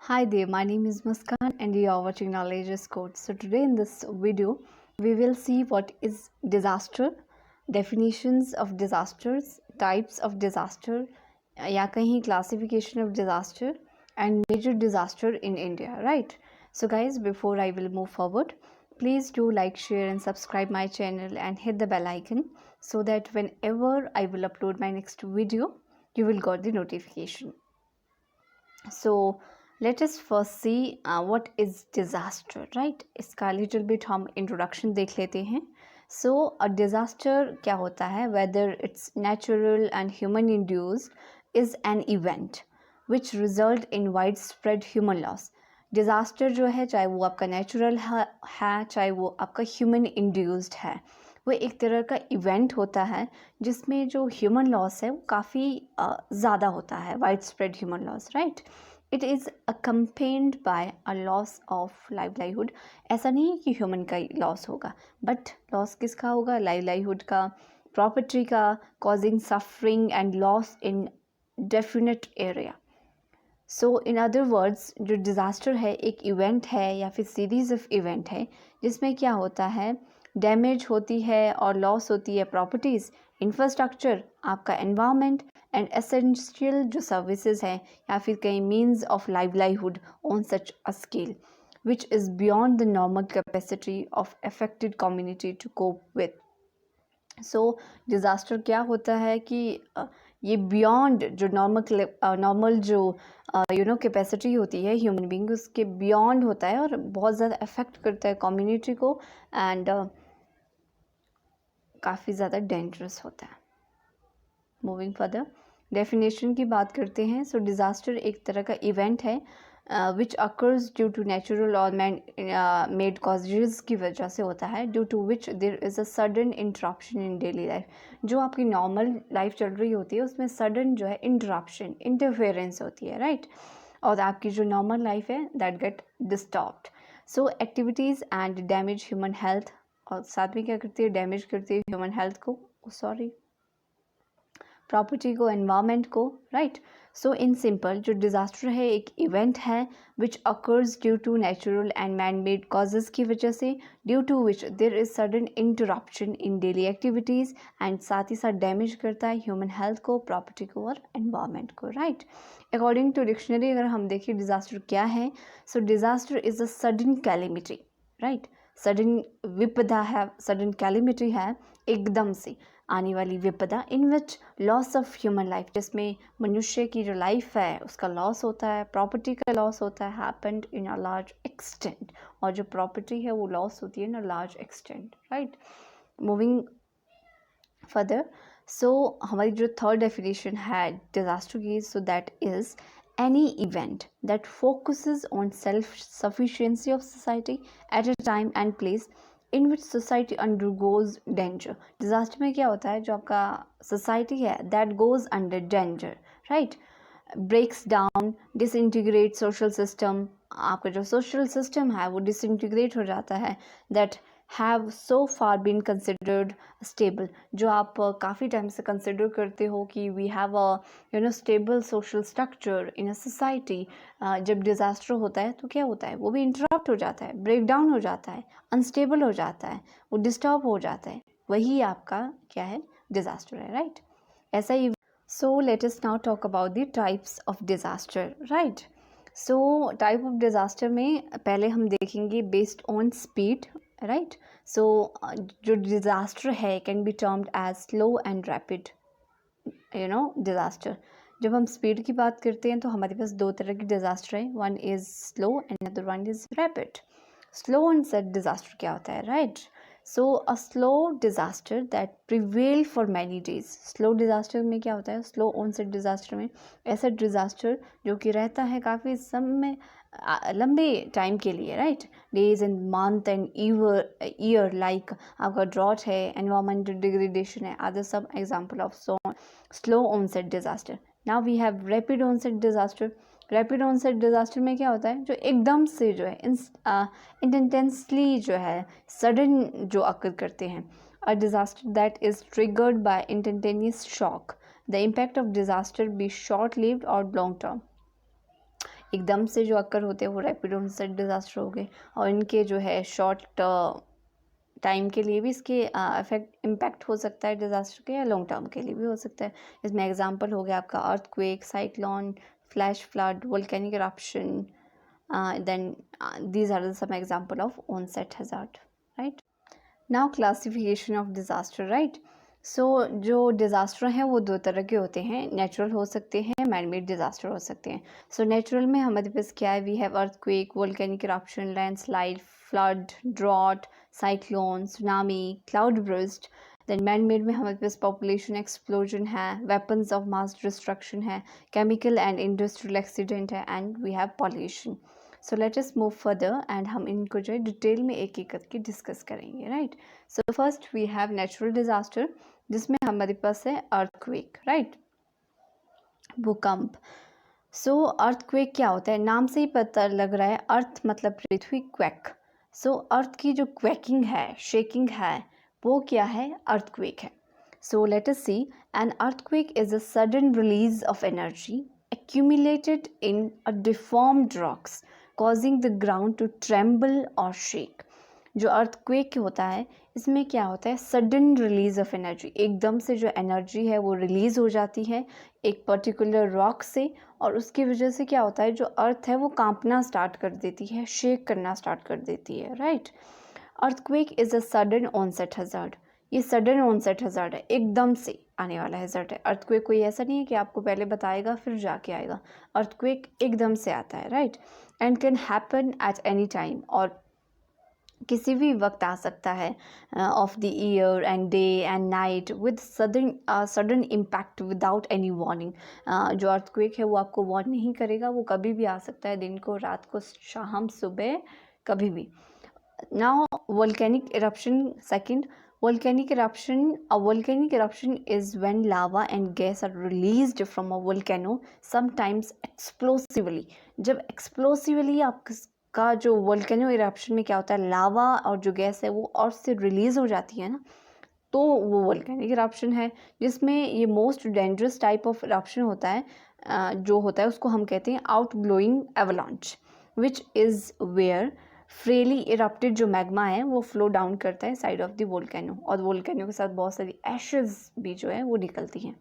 Hi there, my name is Muskan and you are watching Knowledge is Code. So today in this video, we will see what is disaster, definitions of disasters, types of disaster, या कहीं classification of disaster and major disaster in India, right? So guys, before I will move forward, please do like, share and subscribe my channel and hit the bell icon so that whenever I will upload my next video, you will get the notification. So let us first see what is disaster, right? इसका little bit हम introduction देख लेते हैं. So a disaster क्या होता है? Whether it's natural and human induced is an event which result in widespread human loss. Disaster जो है चाहे वो आपका नेचुरल है चाहे वो आपका ह्यूमन इंड्यूस्ड है, वो एक तरह का इवेंट होता है जिसमें जो ह्यूमन लॉस है वो काफ़ी ज़्यादा होता है, wide spread human loss, right. It is accompanied by a loss of livelihood. ऐसा नहीं है कि ह्यूमन का लॉस होगा, बट लॉस किसका होगा? लाइवलीहुड का, प्रॉपर्टी का, causing suffering and loss in definite area. So in other words जो डिज़ास्टर है एक इवेंट है या फिर सीरीज़ ऑफ इवेंट है जिसमें क्या होता है, डैमेज होती है और लॉस होती है प्रॉपर्टीज़, इंफ्रास्ट्रक्चर, आपका एनवायरनमेंट एंड एसेंशियल जो सर्विसेज हैं या फिर कई means of livelihood on such a scale which is beyond the normal capacity of affected community to cope with. So disaster क्या होता है कि ये बियॉन्ड जो नॉर्मल जो कैपेसिटी होती है ह्यूमन बीइंग, उसके बियॉन्ड होता है और बहुत ज़्यादा अफेक्ट करता है कम्युनिटी को एंड काफ़ी ज़्यादा डेंजरस होता है. मूविंग फर्दर, डेफिनेशन की बात करते हैं. सो डिज़ास्टर एक तरह का इवेंट है which occurs due to natural और मेड कॉजेज की वजह से होता है, due to which there is a sudden interruption in daily life. जो आपकी नॉर्मल लाइफ चल रही होती है उसमें सडन जो है इंटरप्शन, इंटरफेरेंस होती है, राइट. और आपकी जो नॉर्मल लाइफ है that get disturbed. So activities and damage human health, और साथ में क्या करती है, डैमेज करती है ह्यूमन हेल्थ को, प्रॉपर्टी को, एनवायरनमेंट को, राइट. सो इन सिंपल जो डिज़ास्टर है एक इवेंट है which occurs due to natural and man made causes की वजह से, due to which there is sudden interruption in daily activities and साथ ही साथ डैमेज करता है ह्यूमन हेल्थ को, प्रॉपर्टी को और एनवायरनमेंट को, राइट. अकॉर्डिंग टू डिक्शनरी अगर हम देखें डिज़ास्टर क्या है, so disaster is a sudden calamity, right. Sudden विपदा है, सडन कैलेमिटी है, एकदम से आने वाली विपदा, इन विच लॉस ऑफ ह्यूमन लाइफ, जिसमें मनुष्य की जो लाइफ है उसका लॉस होता है, प्रॉपर्टी का लॉस होता है, happened in a large extent, और जो प्रॉपर्टी है वो लॉस होती है in a large extent, right. Moving further, so हमारी जो थर्ड डेफिनेशन है डिज़ास्टर की, so that is any event that focuses on self-sufficiency of society at a time and place in which society undergoes danger. disaster में क्या होता है, जो आपका society है that goes under danger, right, breaks down, disintegrate social system, आपका जो social system है वो disintegrate हो जाता है, that have so far been considered stable, जो आप काफ़ी टाइम से कंसिडर करते हो कि we have a stable social structure in a society. जब डिज़ास्टर होता है तो क्या होता है, वो भी इंटरप्ट हो जाता है, ब्रेक डाउन हो जाता है, अनस्टेबल हो जाता है, वो डिस्टर्ब हो जाता है, वही आपका क्या है, डिज़ास्टर है, राइट. ऐसा ही. So let us now talk about the types of disaster, right. So type of disaster में पहले हम देखेंगे based on speed, right. So जो डिज़ास्टर है can be termed as slow and rapid disaster. जब हम स्पीड की बात करते हैं तो हमारे पास दो तरह की डिज़ास्टर है, one is slow and other one is rapid. Slow onset disaster क्या होता है, right. So a slow disaster that prevail for many days. Slow disaster में क्या होता है, स्लो ऑनसेट डिज़ास्टर में ऐसा डिज़ास्टर जो कि रहता है काफ़ी समय, लंबे टाइम के लिए, right, days and month and year, like आपका ड्रॉट है, एनवायरमेंटल डिग्रेडेशन है, अदर सब example of slow onset disaster. Now we have rapid onset disaster. Rapid onset disaster में क्या होता है, जो एकदम से जो है इंटेंसली जो है सडन जो अकर करते हैं. A disaster that is triggered by instantaneous shock. The impact of disaster be short lived और लॉन्ग टर्म. एकदम से जो अक्कर होते हैं वो रैपिड ऑनसेट डिज़ास्टर हो गए, और इनके जो है शॉर्ट टाइम के लिए भी इसके इम्पैक्ट हो सकता है डिज़ास्टर के, या लॉन्ग टर्म के लिए भी हो सकता है। इसमें एग्जांपल हो गया आपका earthquake, cyclone, flash flood, volcanic eruption, then these are some example of onset hazard, right? Now classification of disaster, right? So जो डिज़ास्टर हैं वो दो तरह के होते हैं, नेचुरल हो सकते हैं, मैन मेड डिज़ास्टर हो सकते हैं। सो नेचुरल में हमारे पास क्या है, we have earthquake, volcanic eruption, landslide, flood, drought, cyclone, tsunami, cloud burst. Then man made में हमारे पास पॉपुलेशन एक्सप्लोजन है, वेपन्स ऑफ मास डिस्ट्रक्शन है, केमिकल एंड इंडस्ट्रियल एक्सीडेंट है, and we have pollution. So let us move further and हम इनको जो है डिटेल में एक एक करके डिस्कस करेंगे, right? So first we have natural disaster, जिसमें हमारे पास है अर्थक्वेक, राइट, भूकंप। सो अर्थक्वेक क्या होता है, नाम से ही पता लग रहा है, अर्थ मतलब पृथ्वी, क्वैक। सो अर्थ की जो क्वैकिंग है, शेकिंग है, वो क्या है, अर्थक्वेक है। So let us see, an earthquake is a sudden release of energy accumulated in a deformed rocks causing the ground to tremble or shake। जो अर्थक्वेक होता है, इसमें क्या होता है, सडन रिलीज ऑफ एनर्जी, एकदम से जो एनर्जी है वो रिलीज हो जाती है एक पर्टिकुलर रॉक से, और उसकी वजह से क्या होता है, जो अर्थ है वो कांपना स्टार्ट कर देती है, शेक करना स्टार्ट कर देती है, right? Earthquake is a sudden onset hazard, ये सडन ऑनसेट हज़ार्ड है, एकदम से आने वाला हज़ार्ड है। अर्थक्वेक कोई ऐसा नहीं है कि आपको पहले बताएगा फिर जाके आएगा, अर्थक्वेक एकदम से आता है, right? And can happen at any time, और किसी भी वक्त आ सकता है, of the year and day and night, with sudden impact without any warning. जो अर्थक्वेक है वो आपको वार्न नहीं करेगा, वो कभी भी आ सकता है, दिन को, रात को, शाम, सुबह, कभी भी। Now volcanic eruption, second, volcanic eruption, a volcanic eruption is when lava and gas are released from a volcano, sometimes explosively। जब explosively आपका जो volcano eruption में क्या होता है, लावा और जो गैस है वो और से रिलीज हो जाती है ना, तो वो वोल्केनिक इरप्शन है, जिसमें ये most dangerous type of eruption होता है। जो होता है उसको हम कहते हैं out blowing avalanche, which is where freely erupted जो मैग्मा है वो फ्लो डाउन करता है साइड ऑफ द वोल्केनो, और वोल्केनो के साथ बहुत सारी एशेज भी जो है वो निकलती हैं।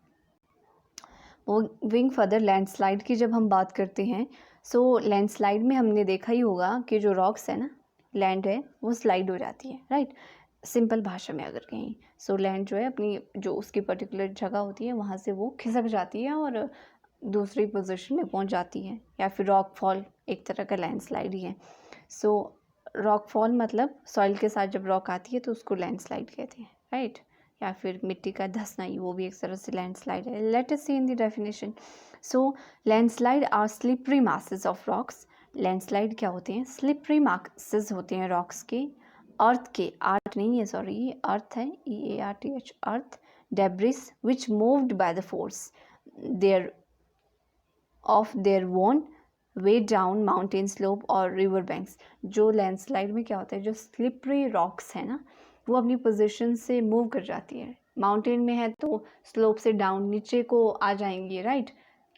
मूविंग फर्दर, लैंडस्लाइड की जब हम बात करते हैं, सो लैंडस्लाइड में हमने देखा ही होगा कि जो रॉक्स है ना, लैंड है वो स्लाइड हो जाती है, राइट? सिंपल भाषा में अगर कहें, सो लैंड जो है अपनी जो उसकी पर्टिकुलर जगह होती है वहाँ से वो खिसक जाती है और दूसरी पोजीशन में पहुँच जाती है, या फिर रॉक फॉल एक तरह का लैंडस्लाइड ही है। सो रॉक फॉल मतलब सॉइल के साथ जब रॉक आती है तो उसको लैंडस्लाइड कहते हैं, राइट? या फिर मिट्टी का धंसना, वो भी एक तरह से लैंडस्लाइड है। Let us see in the definition. So landslide are slippery masses of rocks. Landslide क्या होते हैं, स्लिपरी मासेस होते हैं रॉक्स के, अर्थ के, आर्ट नहीं है सॉरी, ये अर्थ है, EARTH, earth, debris which moved by the force there of their own way down mountain slope और रिवर बैंक्स। जो लैंडस्लाइड में क्या होता है, जो स्लिपरी रॉक्स है ना, वो अपनी पोजीशन से मूव कर जाती है, माउंटेन में है तो स्लोप से डाउन नीचे को आ जाएंगी, राइट?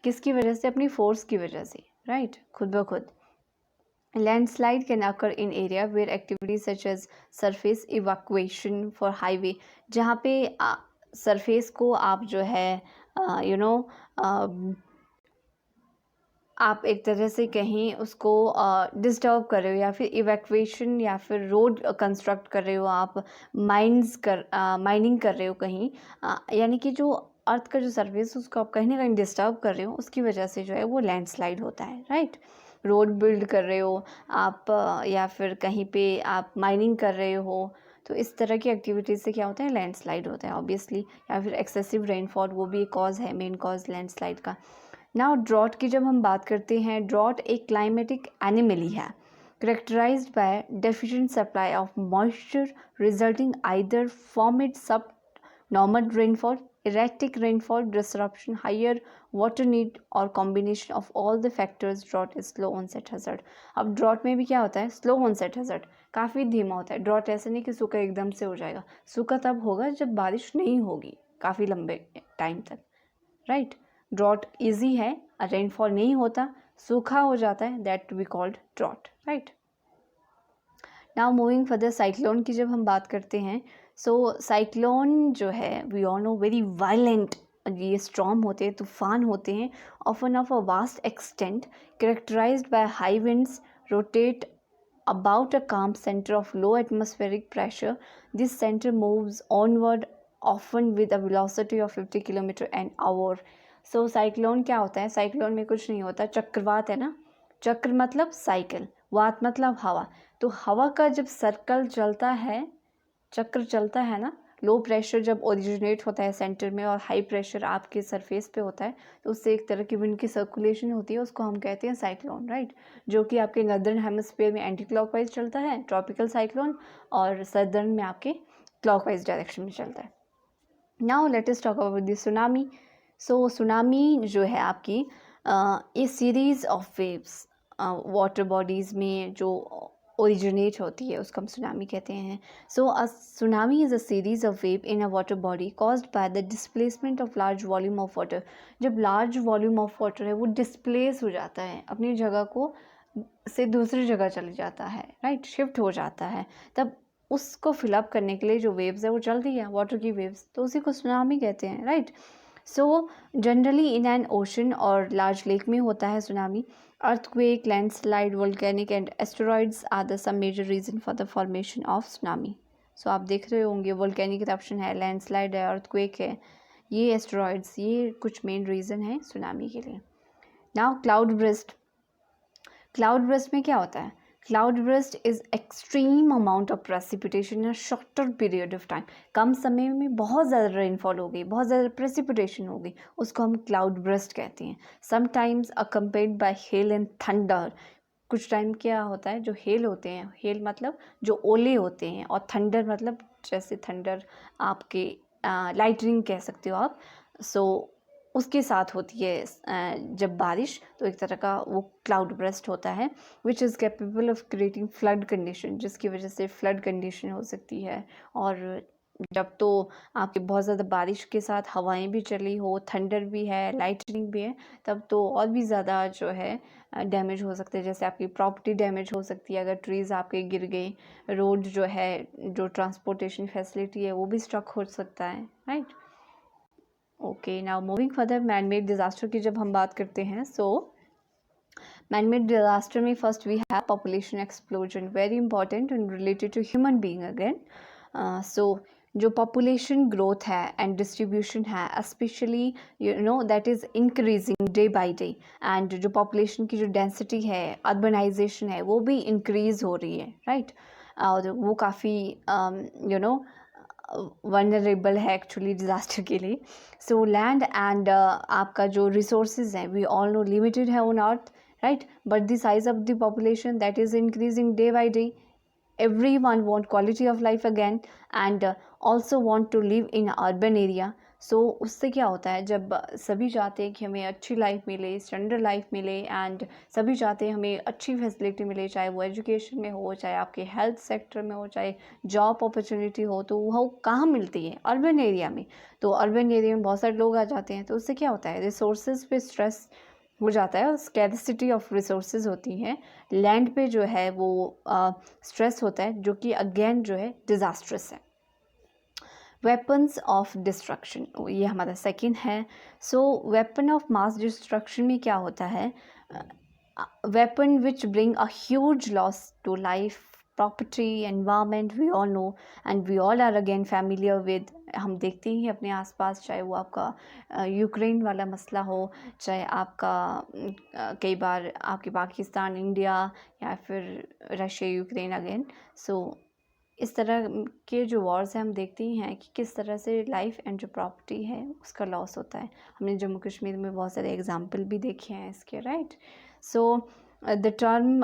किसकी वजह से, अपनी फोर्स की वजह से, राइट, खुद ब खुद। Landslide can occur in area where activities such as surface evacuation for highway, जहाँ पे सरफेस को आप जो है आप एक तरह से कहीं उसको डिस्टर्ब कर रहे हो, या फिर इवैक्यूएशन, या फिर रोड कंस्ट्रक्ट कर रहे हो, आप माइनिंग कर रहे हो कहीं, यानी कि जो अर्थ का जो सरफेस उसको आप कहीं ना कहीं डिस्टर्ब कर रहे हो, उसकी वजह से जो है वो लैंडस्लाइड होता है, राइट? रोड बिल्ड कर रहे हो आप, या फिर कहीं पे आप माइनिंग कर रहे हो, तो इस तरह की एक्टिविटीज़ से क्या होता है, लैंडस्लाइड होता है ऑब्वियसली। या फिर एक्सेसिव रेनफॉल, वो भी एक कॉज है, मेन कॉज लैंडस्लाइड का। नाउ ड्रॉट की जब हम बात करते हैं, ड्रॉट एक क्लाइमेटिक एनिमली है characterized by deficient supply of moisture resulting either from it subnormal rainfall, erratic rainfall, disruption, higher water need और combination of all the factors drought is slow onset hazard। अब drought में भी क्या होता है, slow onset hazard, काफ़ी धीमा होता है। ड्रॉट ऐसे नहीं कि सूखा एकदम से हो जाएगा, सूखा तब होगा जब बारिश नहीं होगी काफ़ी लंबे टाइम तक, राइट? ड्रॉट ईजी है, रेनफॉल नहीं होता सूखा हो जाता है, that we called drought, right. Now moving further, cyclone की जब हम बात करते हैं, सो साइक्लोन जो है we all know very violent, ये स्टॉर्म होते हैं, तूफान होते हैं, often of a vast extent, characterized by high winds, rotate about a calm center of low atmospheric pressure. This center moves onward often with a velocity of 50 km/h. So cyclone क्या होता है? Cyclone में कुछ नहीं होता, चक्रवात है ना, चक्र मतलब साइकिल, वात मतलब हवा। तो हवा का जब सर्कल चलता है, चक्र चलता है ना, लो प्रेशर जब ओरिजिनेट होता है सेंटर में और हाई प्रेशर आपके सरफेस पे होता है, तो उससे एक तरह की विंड की सर्कुलेशन होती है, उसको हम कहते हैं साइक्लोन, राइट। जो कि आपके नॉर्दर्न हेमिस्फीयर में एंटी क्लॉकवाइज चलता है, ट्रॉपिकल साइक्लोन, और सदर्न में आपके क्लॉकवाइज डायरेक्शन में चलता है। Now let us talk about the tsunami. So tsunami जो है आपकी a series of waves water bodies में जो ओरिजिनेट होती है, उसको हम सुनामी कहते हैं। So a tsunami is a series of wave in a water body caused by the displacement of large volume of water. जब लार्ज वॉल्यूम ऑफ वाटर है वो डिस्प्लेस हो जाता है, अपनी जगह को से दूसरी जगह चले जाता है, राइट, शिफ्ट हो जाता है, तब उसको फिलअप करने के लिए जो वेव्स है वो चलती है, वाटर की वेव्स, तो उसी को सुनामी कहते हैं, right. So generally in an ocean और लार्ज लेक में होता है tsunami. Earthquake, landslide, volcanic and asteroids are the some major reason for the formation of tsunami. So आप देख रहे होंगे वोल्केनिक इरप्शन है, लैंडस्लाइड है, अर्थक्वेक है, ये एस्टेरॉइड्स, ये कुछ मेन रीज़न है सुनामी के लिए। Now cloud burst. Cloud burst में क्या होता है? Cloud burst is extreme amount of precipitation in a shorter period of time. कम समय में बहुत ज़्यादा रेनफॉल हो गई, बहुत ज़्यादा प्रेसिपिटेशन हो गई, उसको हम क्लाउड ब्रस्ट कहते हैं। Sometimes accompanied by hail and thunder. कुछ टाइम क्या होता है, जो हेल होते हैं, हेल मतलब जो ओले होते हैं, और थंडर मतलब जैसे थंडर आपके लाइटनिंग कह सकते हो आप। सो उसके साथ होती है जब बारिश, तो एक तरह का वो क्लाउड ब्रस्ट होता है, which is capable of creating flood condition, जिसकी वजह से फ्लड कंडीशन हो सकती है। और जब तो आपके बहुत ज़्यादा बारिश के साथ हवाएं भी चली हो, थंडर भी है, लाइटनिंग भी है, तब तो और भी ज़्यादा जो है डैमेज हो सकते हैं। जैसे आपकी प्रॉपर्टी डैमेज हो सकती है अगर ट्रीज़ आपके गिर गए, रोड जो है, जो ट्रांसपोर्टेशन फैसिलिटी है वो भी स्ट्रक हो सकता है, right. Okay, now moving further, man made disaster की जब हम बात करते हैं, सो मैन मेड डिज़ास्टर में first we have population explosion, very important and related to human being again. So जो पॉपुलेशन ग्रोथ है एंड डिस्ट्रीब्यूशन है, specially you know that is increasing day by day, and जो population की जो density है, urbanisation है, वो भी इंक्रीज़ हो रही है, राइट। और वो काफ़ी यू नो वनरेबल है एक्चुअली डिज़ास्टर के लिए। सो लैंड एंड आपका जो रिसोर्सेज हैं, वी ऑल नो लिमिटेड है on earth, right, but the size of the population that is increasing day by day. Everyone want quality of life again and also want to live in urban area. So उससे क्या होता है, जब सभी चाहते हैं कि हमें अच्छी लाइफ मिले, स्टैंडर्ड लाइफ मिले, एंड सभी चाहते हैं हमें अच्छी फैसिलिटी मिले, चाहे वो एजुकेशन में हो, चाहे आपके हेल्थ सेक्टर में हो, चाहे जॉब अपॉर्चुनिटी हो, तो वो कहाँ मिलती है? अर्बन एरिया में। तो अर्बन एरिया में बहुत सारे लोग आ जाते हैं, तो उससे क्या होता है, रिसोर्सेज पे स्ट्रेस हो जाता है, और स्कैर्सिटी ऑफ रिसोर्सेज होती हैं। लैंड पे जो है वो स्ट्रेस होता है, जो कि अगेन जो है डिज़ास्ट्रस है। वेपन्स ऑफ डिस्ट्रक्शन, ये हमारा सेकंड है। So weapon of mass destruction में क्या होता है, weapon which bring a huge loss to life, property, environment, we all know and we all are again familiar with. हम देखते ही अपने आसपास, चाहे वो आपका यूक्रेन वाला मसला हो, चाहे आपका कई बार आपके पाकिस्तान, इंडिया, या फिर रशिया यूक्रेन अगेन। सो इस तरह के जो वॉर्स हैं, हम देखते ही हैं कि किस तरह से लाइफ एंड जो प्रॉपर्टी है उसका लॉस होता है। हमने जम्मू कश्मीर में बहुत सारे एग्जांपल भी देखे हैं इसके, राइट। सो द टर्म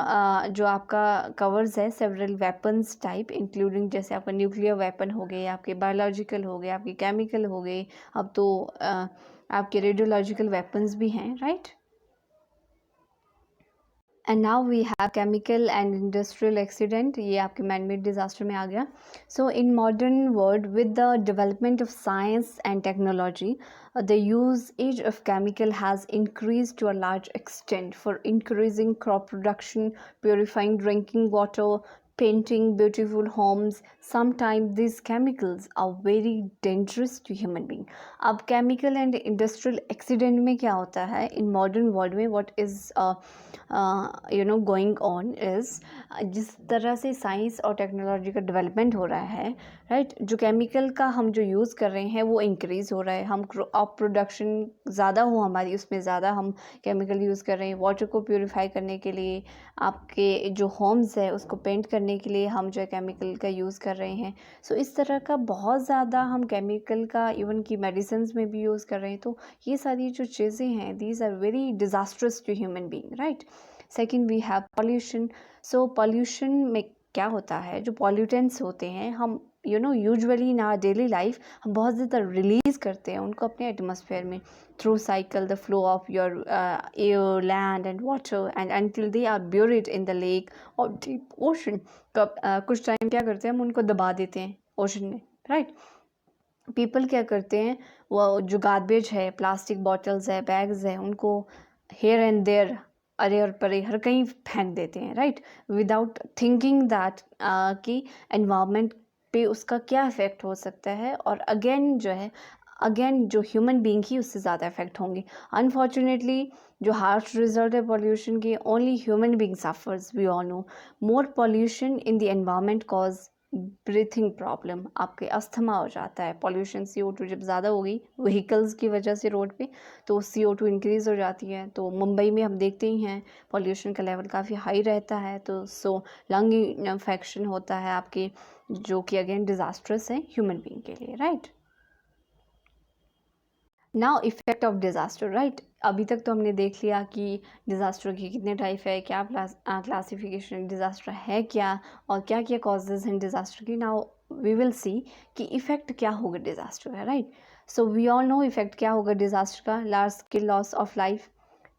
जो आपका कवर्स है सेवरल वेपन्स टाइप, इंक्लूडिंग जैसे आपका न्यूक्लियर वेपन हो गए, आपके बायोलॉजिकल हो गए, आपके केमिकल हो गए, अब तो आपके रेडियोलॉजिकल वेपन्स भी हैं, right. And now we have chemical and industrial accident, ये आपके मैन मेड डिजास्टर में आ गया. So in modern world with the development of science and technology, the usage of chemical has increased to a large extent for increasing crop production, purifying drinking water, painting beautiful homes. Sometimes these chemicals are very dangerous to human being. अब chemical and industrial accident में क्या होता है in modern world में, what is going on is, जिस तरह से science और टेक्नोलॉजी का डेवलपमेंट हो रहा है, राइट, जो केमिकल का हम जो यूज़ कर रहे हैं वो इंक्रीज़ हो रहा है. हम क्रॉप प्रोडक्शन ज़्यादा हो हमारी, उसमें ज़्यादा हम केमिकल यूज़ कर रहे हैं. वाटर को प्योरीफाई करने के लिए, आपके जो होम्स है उसको पेंट करने के लिए हम जो है केमिकल का यूज़ कर रहे हैं. सो इस तरह का बहुत ज़्यादा हम केमिकल का इवन की मेडिसिन में भी यूज़ कर रहे हैं. तो ये सारी जो चीज़ें हैं, these are very disastrous to human being, right. Second we have pollution. So pollution में क्या होता है, जो पॉल्यूटेंट्स होते हैं हम usually in our daily life हम बहुत ज़्यादा रिलीज़ करते हैं उनको अपने एटमॉस्फेयर में through cycle the flow of your air, land and water and until they are buried in the lake और डीप ओशन. कुछ टाइम क्या करते हैं, हम उनको दबा देते हैं ओशन में, राइट. पीपल क्या करते हैं, वो जो गार्बेज है, प्लास्टिक बॉटल्स है, बैग्स है, उनको हेयर एंड देयर, अरे और परे, हर कहीं फेंक देते हैं, राइट, विदाउट थिंकिंग दैट कि एनवायरनमेंट पे उसका क्या इफ़ेक्ट हो सकता है. और अगेन जो ह्यूमन बीइंग ही उससे ज़्यादा इफेक्ट होंगे. अनफॉर्चुनेटली जो हार्श रिजल्ट है पॉल्यूशन के, only human being suffers. We all know more pollution in the environment cause breathing problem, आपके अस्थमा हो जाता है. पॉल्यूशन CO2 जब ज़्यादा होगी व्हीकल्स की वजह से रोड पे, तो CO2 इंक्रीज़ हो जाती है. तो मुंबई में हम देखते ही हैं पॉल्यूशन का लेवल काफ़ी हाई रहता है. तो लंग इन्फेक्शन होता है आपके, जो कि अगेन डिज़ास्ट्रस है ह्यूमन बीइंग के लिए, right. Now effect of disaster, right. अभी तक तो हमने देख लिया कि डिज़ास्टर के कितने टाइप है, क्या क्लासिफिकेशन डिज़ास्टर है क्या, और क्या क्या कॉजेज़ हैं डिज़ास्टर की. नाउ वी विल सी कि इफ़ेक्ट क्या होगा डिज़ास्टर का, right. So we all know effect क्या होगा डिज़ास्टर का. Large scale loss of life,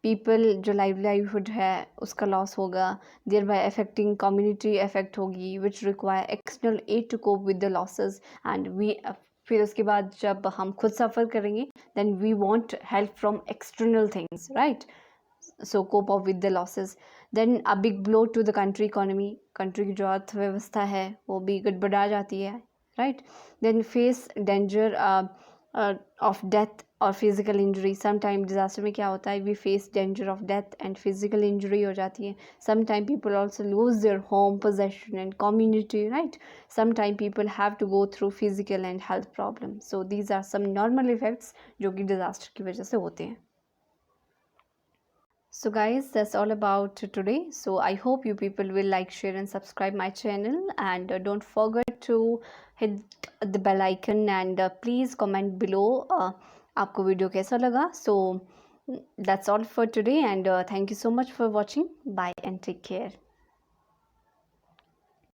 people जो लाइवलीहुड है उसका लॉस होगा. Thereby affecting community affect होगी which require external aid to cope with the losses. And we फिर उसके बाद जब हम खुद सफ़र करेंगे then we want help from external things, right? So cope up with the losses. Then a big blow to the country economy, country की जो अर्थव्यवस्था है वो भी गड़बड़ा जाती है, right? Then face danger of death or physical injury. Sometime disaster में क्या होता है, we face danger of death and physical injury हो जाती है. Sometime people also lose their home, possession and community, right? Sometime people have to go through physical and health problems. So these are some normal effects जो कि disaster की वजह से होते हैं. So guys, that's all about today. So I hope you people will like, share and subscribe my channel, and don't forget to hit the bell icon, and please comment below आपको video कैसा लगा. So that's all for today, and thank you so much for watching. Bye and take care.